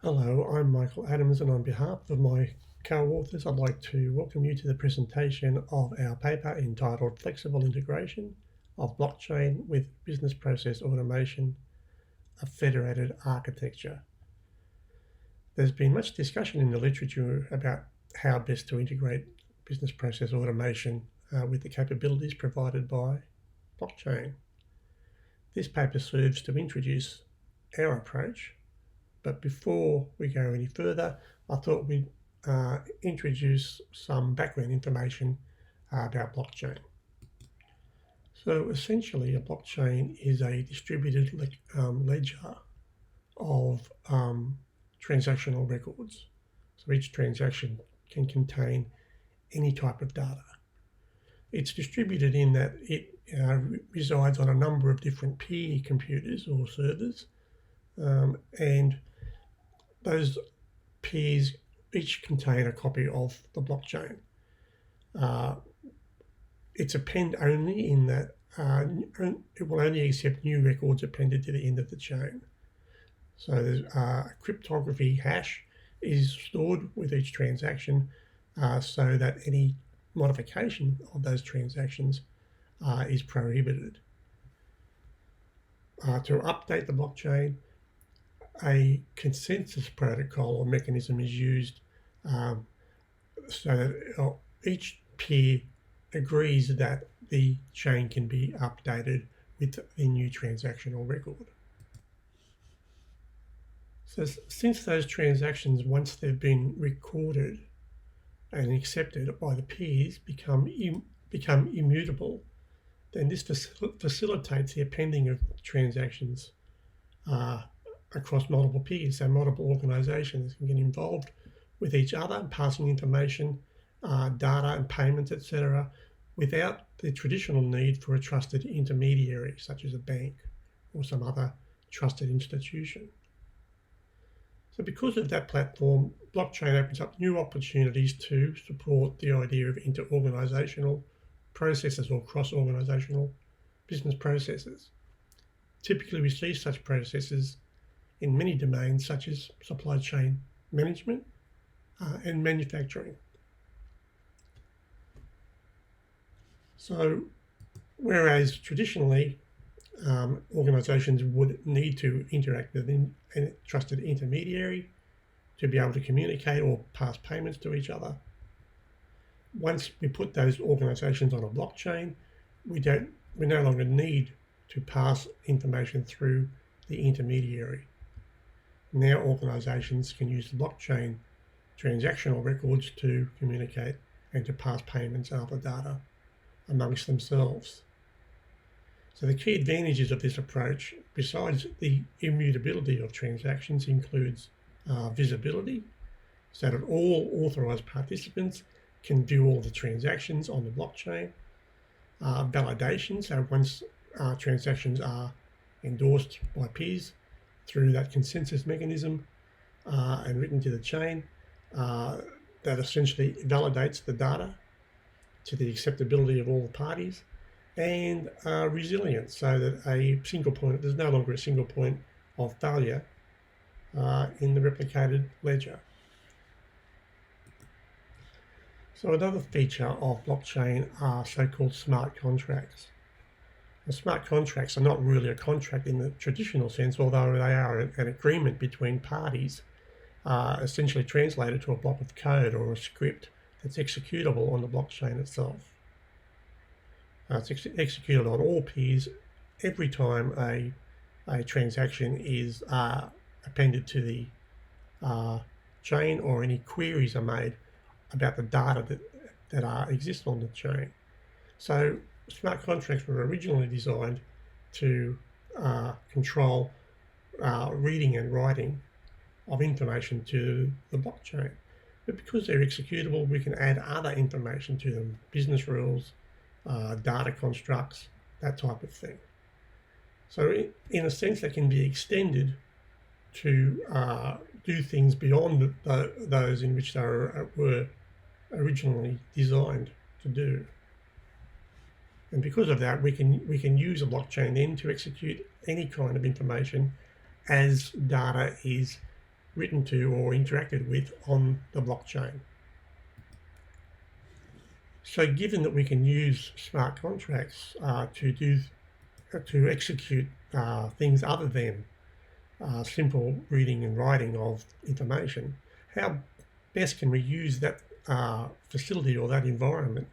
Hello, I'm Michael Adams, and on behalf of my co-authors, I'd like to welcome you to the presentation of our paper entitled Flexible Integration of Blockchain with Business Process Automation, a Federated Architecture. There's been much discussion in the literature about how best to integrate business process automation with the capabilities provided by blockchain. This paper serves to introduce our approach. But before we go any further, I thought we'd introduce some background information about blockchain. So essentially, a blockchain is a distributed ledger of transactional records. So each transaction can contain any type of data. It's distributed in that it resides on a number of different peer computers or servers, and those peers each contain a copy of the blockchain. It's append only in that it will only accept new records appended to the end of the chain. So there's a cryptography hash is stored with each transaction so that any modification of those transactions is prohibited. To update the blockchain, a consensus protocol or mechanism is used so that each peer agrees that the chain can be updated with the new transactional record. So since those transactions, once they've been recorded and accepted by the peers, become immutable, then this facilitates the appending of transactions across multiple peers, so multiple organisations can get involved with each other, passing information, data and payments, etc., without the traditional need for a trusted intermediary, such as a bank or some other trusted institution. So because of that platform, blockchain opens up new opportunities to support the idea of inter-organisational processes or cross-organisational business processes. Typically, we see such processes in many domains such as supply chain management and manufacturing. So whereas traditionally organisations would need to interact with a trusted intermediary to be able to communicate or pass payments to each other, once we put those organisations on a blockchain, we no longer need to pass information through the intermediary. Now organisations can use the blockchain transactional records to communicate and to pass payments and other data amongst themselves. So the key advantages of this approach, besides the immutability of transactions, includes visibility, so that all authorised participants can view all the transactions on the blockchain. Validation, so once transactions are endorsed by peers through that consensus mechanism and written to the chain, that essentially validates the data to the acceptability of all the parties, and resilience, so that there's no longer a single point of failure in the replicated ledger. So another feature of blockchain are so-called smart contracts. The smart contracts are not really a contract in the traditional sense, although they are an agreement between parties, essentially translated to a block of code or a script that's executable on the blockchain itself. It's executed on all peers every time a transaction is appended to the chain, or any queries are made about the data that exist on the chain. So smart contracts were originally designed to control reading and writing of information to the blockchain. But because they're executable, we can add other information to them, business rules, data constructs, that type of thing. So in a sense, they can be extended to do things beyond those in which they were originally designed to do. And because of that, we can use a blockchain then to execute any kind of information as data is written to or interacted with on the blockchain. So given that we can use smart contracts to execute things other than simple reading and writing of information, how best can we use that facility or that environment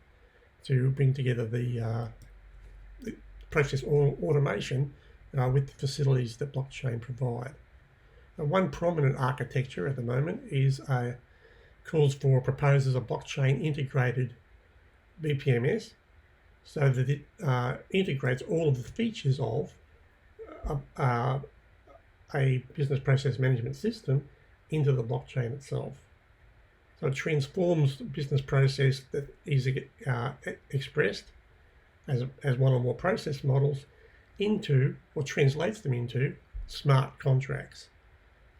to bring together the process automation with the facilities that blockchain provide? One prominent architecture at the moment proposes a blockchain integrated BPMS, so that it integrates all of the features of a business process management system into the blockchain itself. So it transforms the business process that is expressed as one or more process models into, or translates them into, smart contracts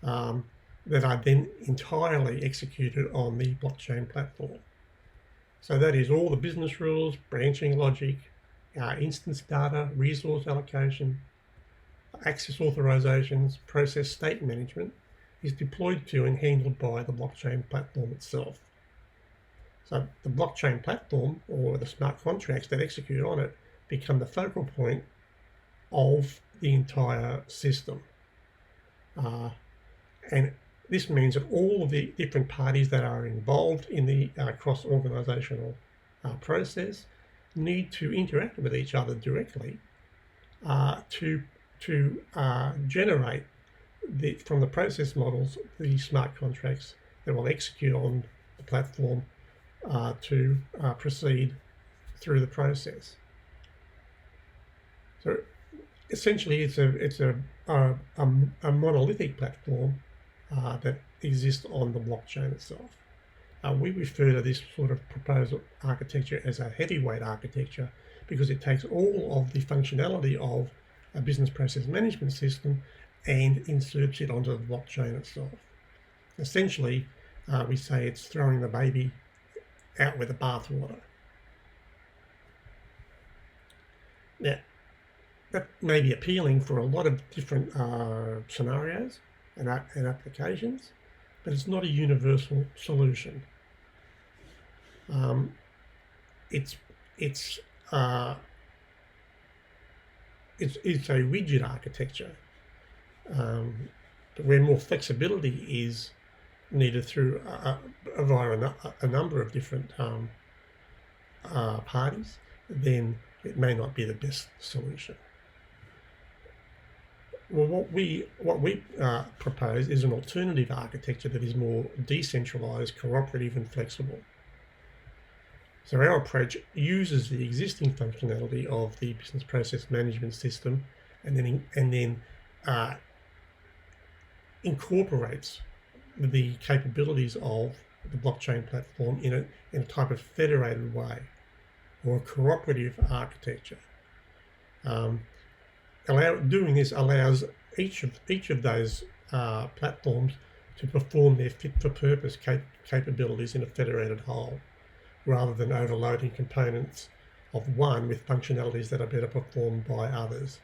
that are then entirely executed on the blockchain platform. So that is all the business rules, branching logic, instance data, resource allocation, access authorizations, process state management is deployed to and handled by the blockchain platform itself. So the blockchain platform, or the smart contracts that execute on it, become the focal point of the entire system. And this means that all of the different parties that are involved in the cross-organisational process need to interact with each other directly to generate from the process models the smart contracts that will execute on the platform to proceed through the process. So essentially, it's a monolithic platform that exists on the blockchain itself. We refer to this sort of proposed architecture as a heavyweight architecture because it takes all of the functionality of a business process management system and inserts it onto the blockchain itself. Essentially, we say it's throwing the baby out with the bathwater. Now, that may be appealing for a lot of different scenarios and applications, but it's not a universal solution. It's a rigid architecture where more flexibility is needed through via a number of different parties. Then it may not be the best solution. Well, what we propose is an alternative architecture that is more decentralized, cooperative, and flexible. So our approach uses the existing functionality of the business process management system, and then incorporates the capabilities of the blockchain platform in a type of federated way, or a cooperative architecture. Doing this allows each of those platforms to perform their fit-for-purpose capabilities in a federated whole, rather than overloading components of one with functionalities that are better performed by others.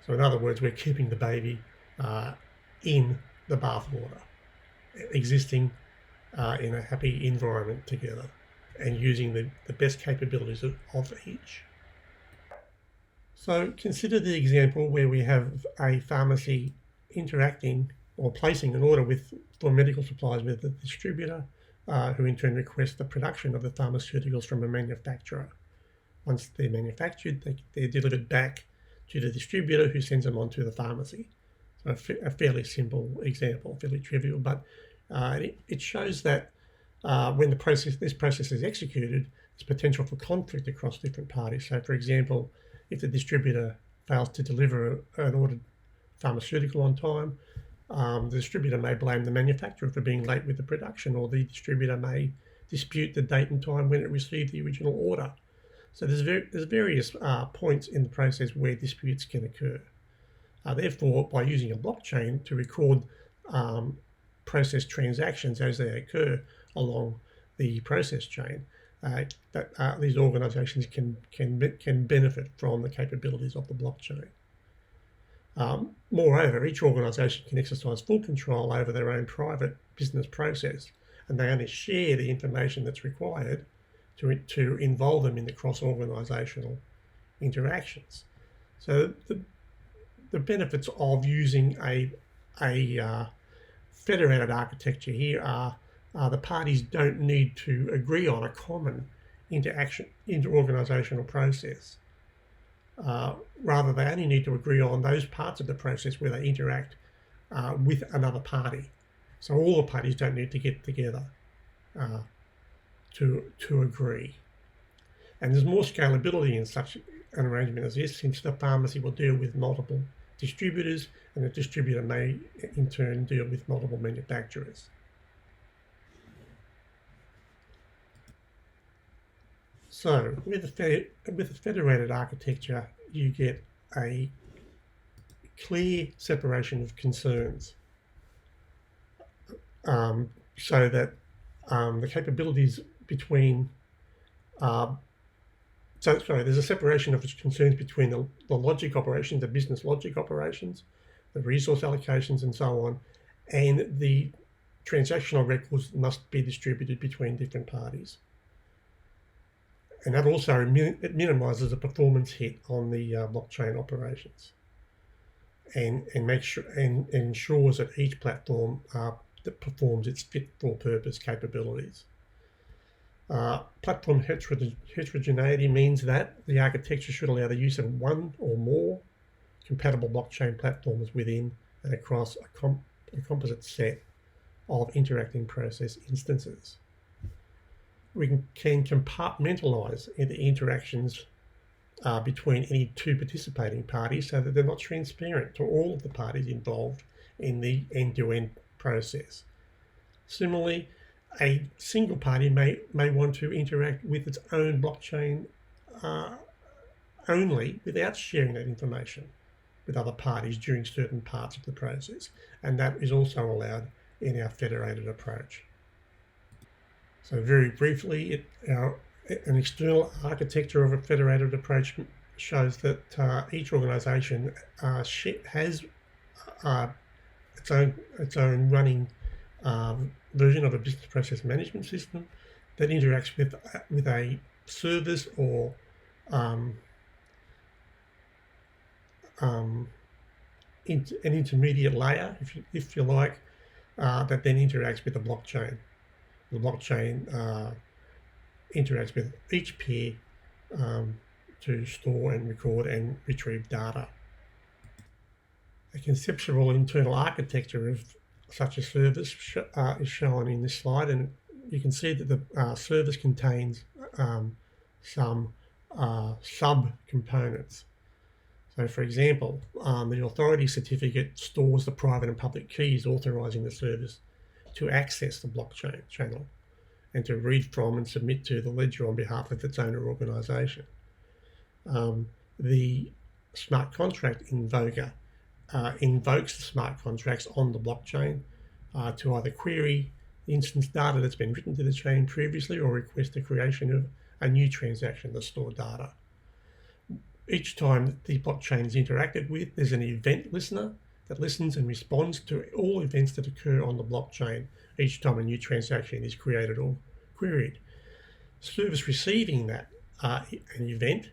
So in other words, we're keeping the baby in the bathwater, existing in a happy environment together, and using the best capabilities of each. So consider the example where we have a pharmacy interacting or placing an order for medical supplies with a distributor, who in turn requests the production of the pharmaceuticals from a manufacturer. Once they're manufactured, they're delivered back to the distributor, who sends them on to the pharmacy. So a fairly simple example, fairly trivial, but it shows that when this process is executed, there's potential for conflict across different parties. So for example, if the distributor fails to deliver an ordered pharmaceutical on time, the distributor may blame the manufacturer for being late with the production, or the distributor may dispute the date and time when it received the original order. So there's various points in the process where disputes can occur. Therefore, by using a blockchain to record process transactions as they occur along the process chain, these organisations can benefit from the capabilities of the blockchain. Moreover, each organisation can exercise full control over their own private business process, and they only share the information that's required to involve them in the cross-organisational interactions. So the benefits of using a federated architecture here are the parties don't need to agree on a common inter-organisational process. Rather, they only need to agree on those parts of the process where they interact with another party. So all the parties don't need to get together to agree. And there's more scalability in such an arrangement as this, since the pharmacy will deal with multiple distributors, and the distributor may in turn deal with multiple manufacturers. So with a federated architecture, you get a clear separation of concerns, so that the capabilities between there's a separation of concerns between the logic operations, the business logic operations, the resource allocations, and so on, and the transactional records must be distributed between different parties. And that also minimises the performance hit on the blockchain operations, and ensures that each platform that performs its fit for purpose capabilities. Platform heterogeneity means that the architecture should allow the use of one or more compatible blockchain platforms within and across a composite set of interacting process instances. We can compartmentalise the interactions between any two participating parties so that they're not transparent to all of the parties involved in the end-to-end process. Similarly, a single party may want to interact with its own blockchain only without sharing that information with other parties during certain parts of the process, and that is also allowed in our federated approach. So very briefly, an external architecture of a federated approach shows that each organisation has its own running version of a business process management system that interacts with a service or an intermediate layer, if you like, that then interacts with the blockchain. The blockchain interacts with each peer to store and record and retrieve data. A conceptual internal architecture of such a service is shown in this slide, and you can see that the service contains some sub-components. So, for example, the authority certificate stores the private and public keys authorising the service to access the blockchain channel and to read from and submit to the ledger on behalf of its owner organisation. The smart contract invoker invokes the smart contracts on the blockchain to either query the instance data that's been written to the chain previously or request the creation of a new transaction to store data. Each time the blockchain is interacted with, there's an event listener that listens and responds to all events that occur on the blockchain each time a new transaction is created or queried. Service receiving that an event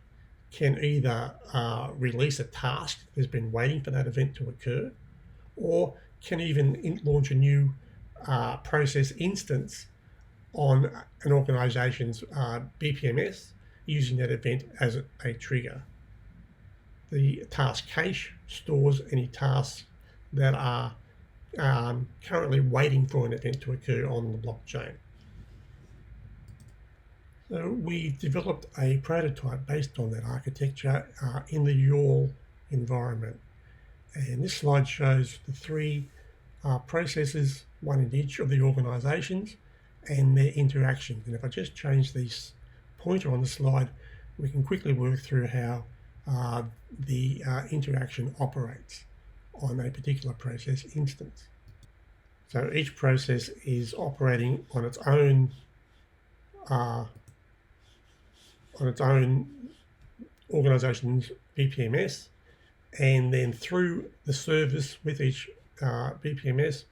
can either release a task that's been waiting for that event to occur, or can even launch a new process instance on an organisation's BPMS using that event as a trigger. The task cache stores any tasks that are currently waiting for an event to occur on the blockchain. So we developed a prototype based on that architecture in the YAWL environment. And this slide shows the three processes, one in each of the organisations, and their interactions. And if I just change this pointer on the slide, we can quickly work through how the interaction operates on a particular process instance. So each process is operating on its own organisation's BPMS, and then through the service with each BPMS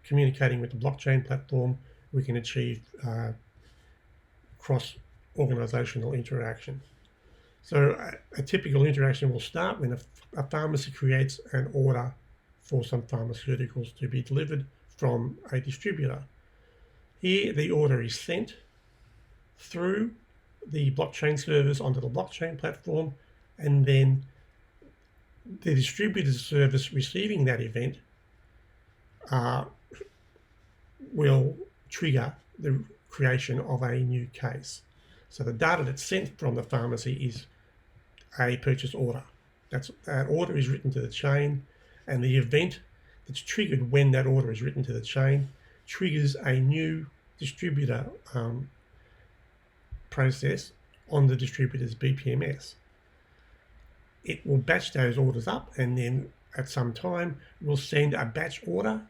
communicating with the blockchain platform, we can achieve cross-organisational interaction. So a typical interaction will start when a pharmacy creates an order for some pharmaceuticals to be delivered from a distributor. Here, the order is sent through the blockchain service onto the blockchain platform, and then the distributor's service receiving that event will trigger the creation of a new case. So the data that's sent from the pharmacy is a purchase order. That order is written to the chain, and the event that's triggered when that order is written to the chain triggers a new distributor process on the distributor's BPMS. It will batch those orders up, and then at some time will send a batch order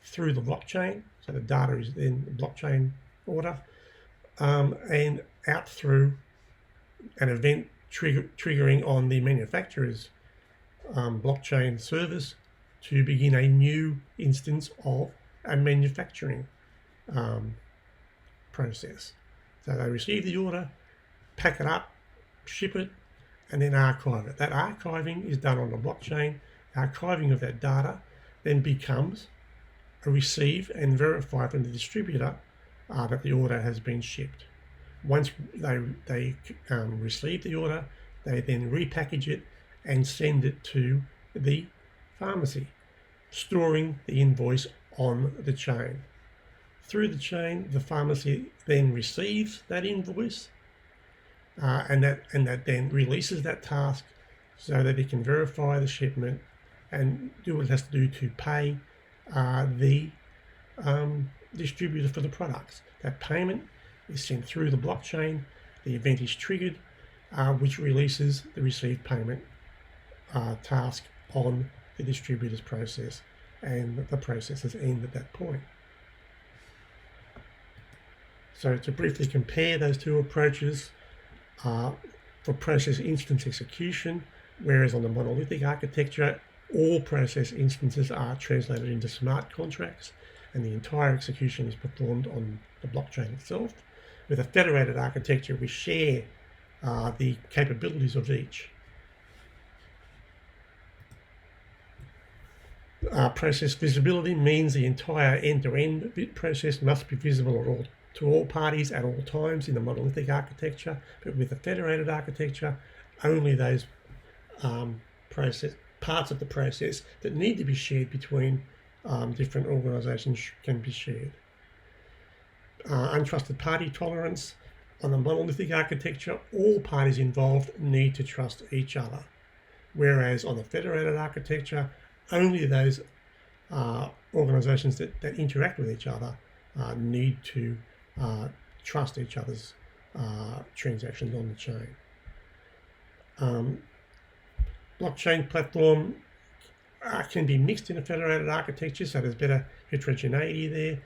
through the blockchain. So the data is then the blockchain order, and out through an event triggering on the manufacturer's blockchain service to begin a new instance of a manufacturing process. So they receive the order, pack it up, ship it, and then archive it. That archiving is done on the blockchain. Archiving of that data then becomes a receive and verify from the distributor that the order has been shipped. Once they receive the order, they then repackage it and send it to the pharmacy, storing the invoice on the chain. Through the chain, the pharmacy then receives that invoice, and that then releases that task so that it can verify the shipment and do what it has to do to pay the distributor for the products. That payment is sent through the blockchain. The event is triggered, which releases the received payment task on the distributor's process, and the process has ended at that point. So to briefly compare those two approaches, for process instance execution, whereas on the monolithic architecture, all process instances are translated into smart contracts and the entire execution is performed on the blockchain itself. With a federated architecture, we share the capabilities of each. Process visibility means the entire end-to-end process must be visible to all parties at all times in the monolithic architecture, but with the federated architecture, only those parts of the process that need to be shared between different organisations can be shared. Untrusted party tolerance. On the monolithic architecture, all parties involved need to trust each other, whereas on the federated architecture, only those organisations that interact with each other need to trust each other's transactions on the chain. Blockchain platform can be mixed in a federated architecture, so there's better heterogeneity there.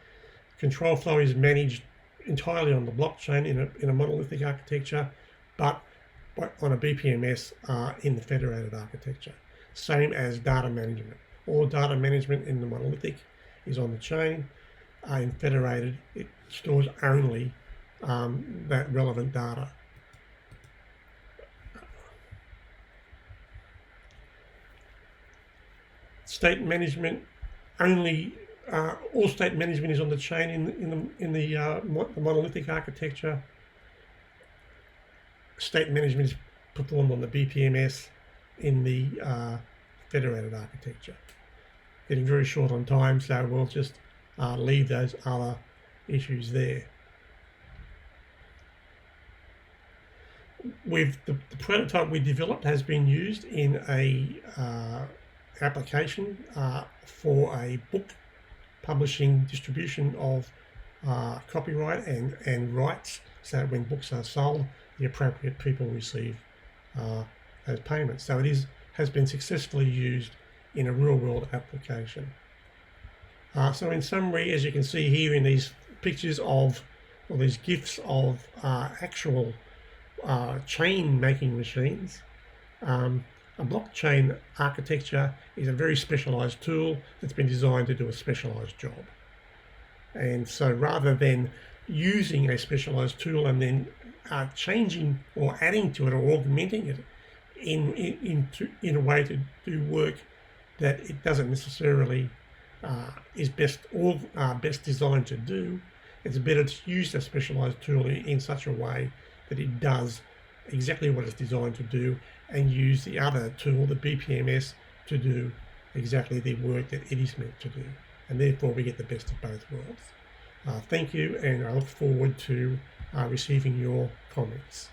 Control flow is managed entirely on the blockchain in a monolithic architecture, but on a BPMS in the federated architecture. Same as data management. All data management in the monolithic is on the chain. In federated, it stores only that relevant data. State management only. All state management is on the chain in the monolithic architecture. State management is performed on the BPMS in the federated architecture. Getting very short on time, so we'll just leave those other issues there. The prototype we developed has been used in a application for a book publishing distribution of copyright and rights, so that when books are sold, the appropriate people receive those payments. So it has been successfully used in a real-world application. So in summary, as you can see here in these pictures of, or these GIFs of actual chain making machines, A blockchain architecture is a very specialized tool that's been designed to do a specialized job. And so rather than using a specialized tool and then changing or adding to it or augmenting it in a way to do work that it doesn't necessarily is best designed to do, it's better to use a specialized tool in such a way that it does exactly what it's designed to do, and use the other tool, the BPMS, to do exactly the work that it is meant to do. And therefore we get the best of both worlds. Thank you, and I look forward to receiving your comments.